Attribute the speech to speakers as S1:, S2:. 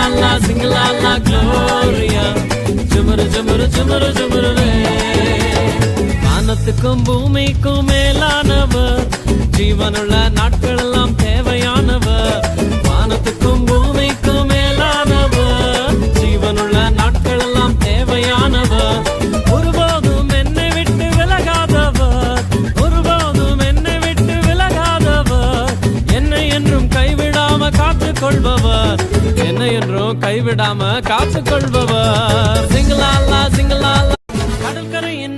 S1: சிங்கலாலா சிங்கலாலா Gloria ஜுமுரு ஜுமுரு ஜுமுரு ஜுமுருவே. வானத்துக்கும் பூமிக்கும் மேலானவர், ஜீவனுள்ள நாட்கள் எல்லாம் தேவையானவர். வானத்துக்கும் பூமிக்கும் மேலானவர், ஜீவனுள்ள நாட்கள் எல்லாம் தேவையானவர். ஒருபோதும் என்னை விட்டு விலகாதவர், ஒருபோதும் என்னை விட்டு விலகாதவர். என்னை என்றும் கைவிடாம காத்துக் கொள்பவர், என்னை என்றும் கைவிடாம காத்துக் கொள்பவர். சிங்கலாலா சிங்கலாலா கடற்கரையின்